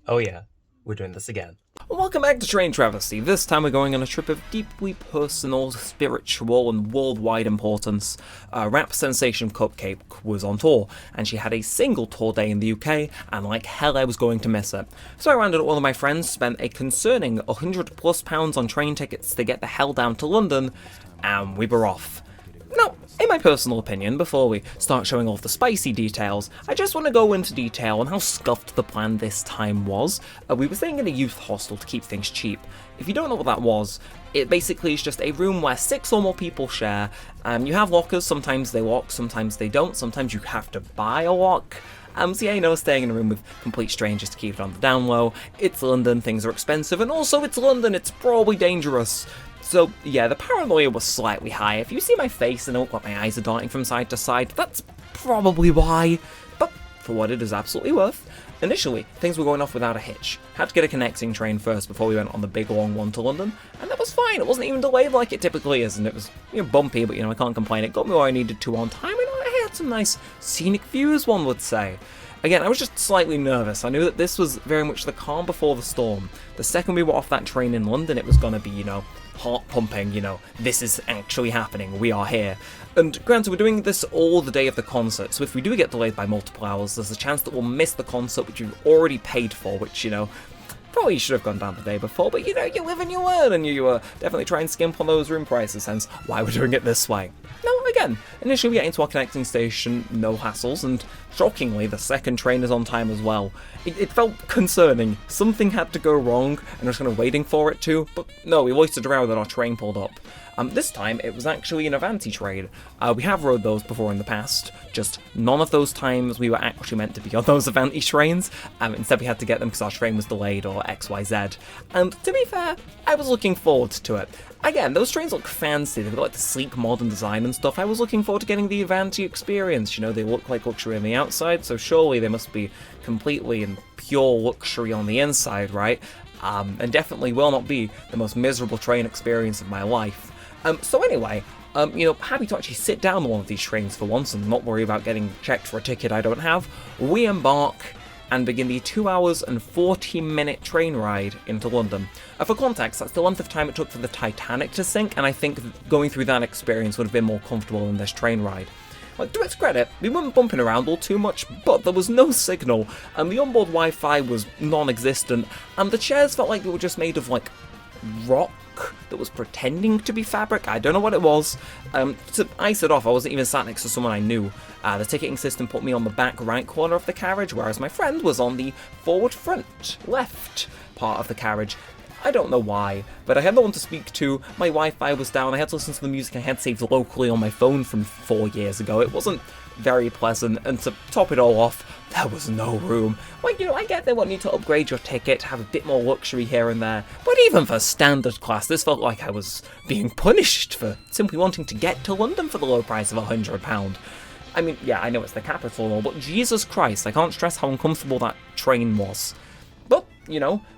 Oh yeah, we're doing this again. Welcome back to Train Travesty. This time we're going on a trip of deeply personal, spiritual, and worldwide importance. Rap sensation Cupcake was on tour, and she had a single tour day in the UK, and like hell I was going to miss it. So I rounded up all of my friends, spent a concerning £100+ on train tickets to get the hell down to London, and we were off. Now, in my personal opinion, before we start showing off the spicy details, I just want to go into detail on how scuffed the plan this time was. We were staying in a youth hostel to keep things cheap. If you don't know what that was, it basically is just a room where 6 or more people share. You have lockers, sometimes they lock, sometimes they don't, sometimes you have to buy a lock. So yeah, staying in a room with complete strangers to keep it on the down low. It's London, things are expensive, and also it's London, it's probably dangerous. So yeah, the paranoia was slightly high. If you see my face and it look like my eyes are darting from side to side, that's probably why. But for what it is absolutely worth, initially, things were going off without a hitch. Had to get a connecting train first before we went on the big long one to London, and that was fine. It wasn't even delayed like it typically is, and it was bumpy, but I can't complain. It got me where I needed to on time, and I had some nice scenic views, one would say. Again, I was just slightly nervous. I knew that this was very much the calm before the storm. The second we were off that train in London, it was going to be, heart pumping, this is actually happening, we are here. And granted, we're doing this all the day of the concert, so if we do get delayed by multiple hours, there's a chance that we'll miss the concert which we've already paid for, which, probably should have gone down the day before, but you live and you learn, and you definitely try and skimp on those room prices, hence why we're doing it this way. Now, again, initially we get into our connecting station, no hassles, and shockingly, the second train is on time as well. It felt concerning. Something had to go wrong, and I was kind of waiting for it to, but no, we loitered around and our train pulled up. This time, it was actually an Avanti train. We have rode those before in the past, just none of those times we were actually meant to be on those Avanti trains. Instead, we had to get them because our train was delayed or XYZ. And to be fair, I was looking forward to it. Again, those trains look fancy, they've got like the sleek modern design and stuff. I was looking forward to getting the Avanti experience. They look like luxury on the outside, so surely they must be completely and pure luxury on the inside, right? And definitely will not be the most miserable train experience of my life. So anyway, happy to actually sit down on one of these trains for once and not worry about getting checked for a ticket I don't have. We embark and begin the 2 hours and 40-minute train ride into London. For context, that's the length of time it took for the Titanic to sink, and I think going through that experience would have been more comfortable than this train ride. To its credit, we weren't bumping around all too much, but there was no signal, and the onboard Wi-Fi was non-existent, and the chairs felt like they were just made of, rock that was pretending to be fabric. I don't know what it was. To ice it off, I wasn't even sat next to someone I knew. The ticketing system put me on the back right corner of the carriage, whereas my friend was on the forward front left part of the carriage. I don't know why, but I had no one to speak to, my Wi-Fi was down, I had to listen to the music I had saved locally on my phone from 4 years ago. It wasn't very pleasant, and to top it all off, there was no room. I get they want you to upgrade your ticket, have a bit more luxury here and there, but even for standard class, this felt like I was being punished for simply wanting to get to London for the low price of £100. I mean, yeah, I know it's the capital and all, but Jesus Christ, I can't stress how uncomfortable that train was. But,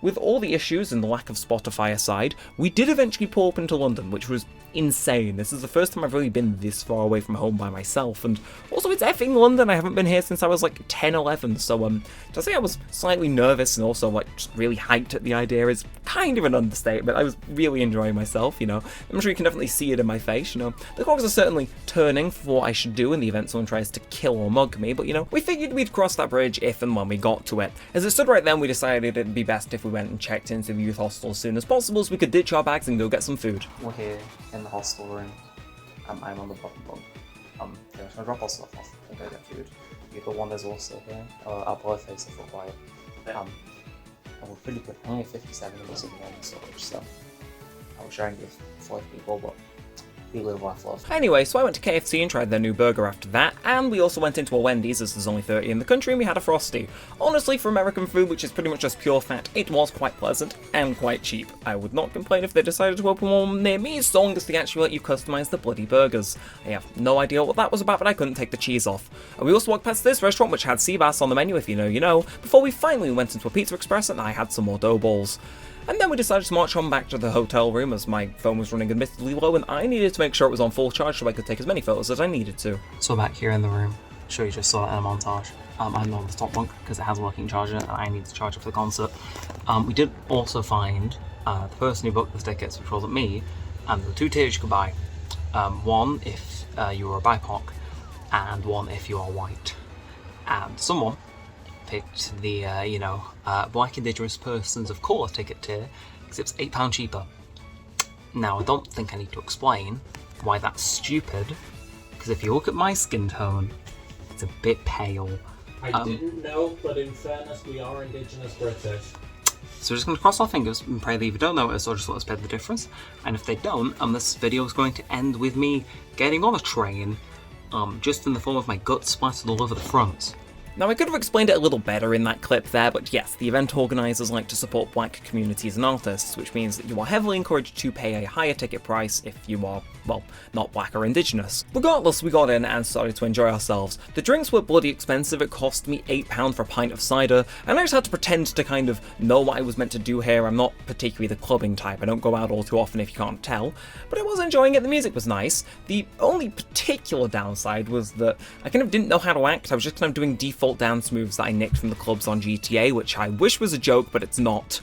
with all the issues and the lack of Spotify aside, we did eventually pull up into London, which was insane. This is the first time I've really been this far away from home by myself, and also it's effing London. I haven't been here since I was 10, 11, so to say I was slightly nervous and also just really hyped at the idea is kind of an understatement. I was really enjoying myself, I'm sure you can definitely see it in my face, The cogs are certainly turning for what I should do in the event someone tries to kill or mug me, but we figured we'd cross that bridge if and when we got to it. As it stood right then, we decided it'd be best if we went and checked into the youth hostel as soon as possible so we could ditch our bags and go get some food. We're here in the hostel room. I'm on the bottom bunk. Yeah, I'm gonna drop our stuff off and go get food. The other one is also here. Our both face are quiet. And we're pretty good. Only 57 of us in one storage, so I was sharing with 5 people, but we live life lost. Anyway, so I went to KFC and tried their new burger after that, and we also went into a Wendy's, as there's only 30 in the country, and we had a Frosty. Honestly, for American food, which is pretty much just pure fat, it was quite pleasant and quite cheap. I would not complain if they decided to open one near me, as long as they actually let you customize the bloody burgers. I have no idea what that was about, but I couldn't take the cheese off. We also walked past this restaurant, which had sea bass on the menu, if you know, you know, before we finally went into a Pizza Express and I had some more dough balls. And then we decided to march on back to the hotel room as my phone was running admittedly low and I needed to make sure it was on full charge so I could take as many photos as I needed to. So back here in the room, Sure, you just saw that in a montage. I'm on the top bunk because it has a working charger and I need to charge it for the concert. We did also find the person who booked the tickets, which wasn't me, and there were 2 tiers you could buy. One if you were a BIPOC, and one if you are white. And someone picked the, Black Indigenous Persons of Colour ticket tier because it was £8 cheaper. Now, I don't think I need to explain why that's stupid, because if you look at my skin tone, it's a bit pale. I didn't know, but in fairness, we are Indigenous British. So we're just going to cross our fingers and pray they either don't notice or just let us pay the difference. And if they don't, this video is going to end with me getting on a train, just in the form of my guts splattered all over the front. Now, I could have explained it a little better in that clip there, but yes, the event organisers like to support black communities and artists, which means that you are heavily encouraged to pay a higher ticket price if you are, well, not black or indigenous. Regardless, we got in and started to enjoy ourselves. The drinks were bloody expensive. It cost me £8 for a pint of cider, and I just had to pretend to kind of know what I was meant to do here. I'm not particularly the clubbing type. I don't go out all too often if you can't tell, but I was enjoying it. The music was nice. The only particular downside was that I kind of didn't know how to act. I was just kind of doing default dance moves that I nicked from the clubs on GTA, which I wish was a joke, but it's not.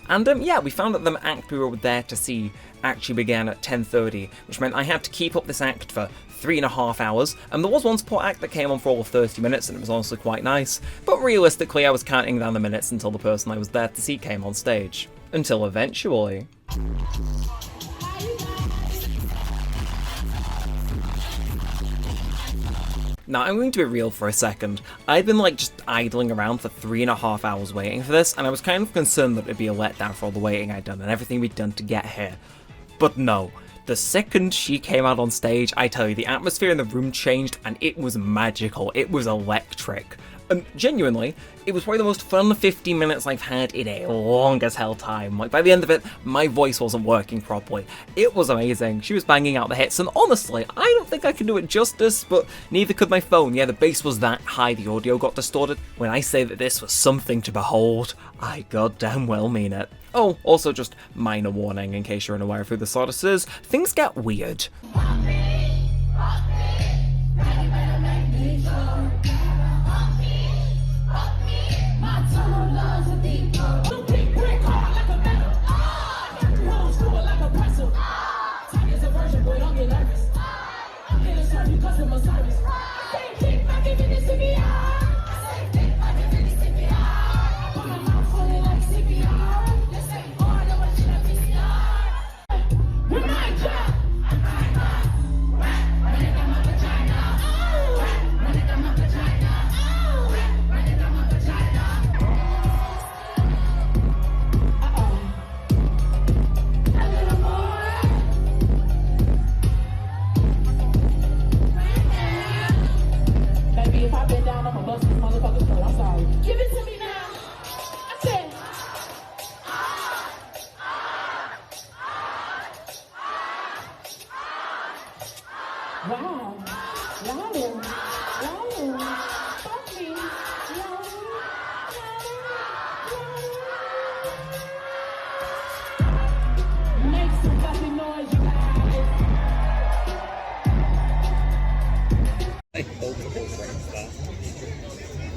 And yeah, we found that the act we were there to see actually began at 10:30, which meant I had to keep up this act for 3.5 hours, and there was one support act that came on for all of 30 minutes, and it was honestly quite nice, but realistically I was counting down the minutes until the person I was there to see came on stage. Until eventually... Now, I'm going to be real for a second. I'd been just idling around for 3.5 hours waiting for this, and I was kind of concerned that it'd be a letdown for all the waiting I'd done and everything we'd done to get here. But no. The second she came out on stage, I tell you, the atmosphere in the room changed and it was magical. It was electric. And genuinely, it was probably the most fun 15 minutes I've had in a long as hell time. By the end of it, my voice wasn't working properly. It was amazing. She was banging out the hits, and honestly, I don't think I can do it justice, but neither could my phone. Yeah, the bass was that high, the audio got distorted. When I say that this was something to behold, I goddamn well mean it. Oh, also just minor warning in case you're unaware of who the artist is, things get weird.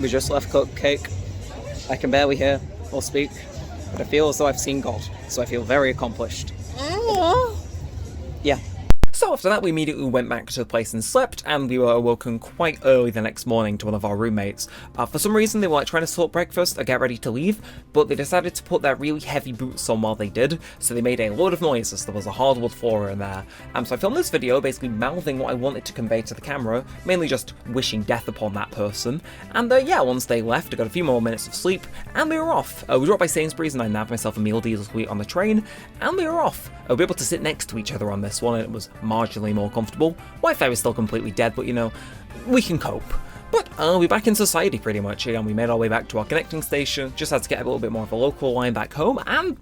We just left Cupcake. I can barely hear or speak, but I feel as though I've seen God, so I feel very accomplished. Yeah. So after that, we immediately went back to the place and slept, and we were awoken quite early the next morning to one of our roommates. For some reason, they were trying to sort breakfast or get ready to leave, but they decided to put their really heavy boots on while they did, so they made a load of noise as there was a hardwood floor in there. So I filmed this video basically mouthing what I wanted to convey to the camera, mainly just wishing death upon that person. And yeah, once they left, I got a few more minutes of sleep, and we were off. We dropped by Sainsbury's and I nabbed myself a meal deal to eat on the train, and we were off. We were able to sit next to each other on this one, and it was marginally more comfortable. Wi-Fi was still completely dead, but we can cope. But we're back in society pretty much, and we made our way back to our connecting station, just had to get a little bit more of a local line back home, and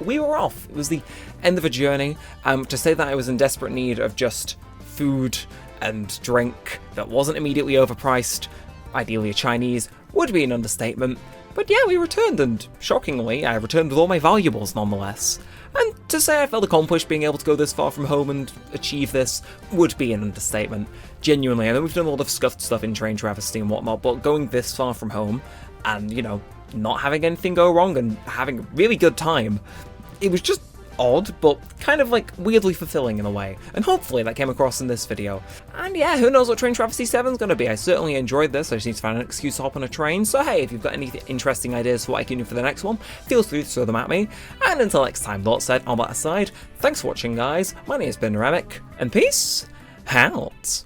we were off. It was the end of a journey. To say that I was in desperate need of just food and drink that wasn't immediately overpriced, ideally a Chinese, would be an understatement. But yeah, we returned, and shockingly, I returned with all my valuables nonetheless. And to say I felt accomplished being able to go this far from home and achieve this would be an understatement. Genuinely, I know we've done a lot of scuffed stuff in Train Travesty and whatnot, but going this far from home, and, you know, not having anything go wrong and having a really good time, it was just odd, but kind of like weirdly fulfilling in a way, and hopefully that came across in this video. And yeah, who knows what Train Travesty 7 is going to be. I certainly enjoyed this. I just need to find an excuse to hop on a train, so hey, if you've got any interesting ideas for what I can do for the next one, feel free to throw them at me. And until next time, that said, all that aside, thanks for watching guys, my name has been Neremik, and peace out.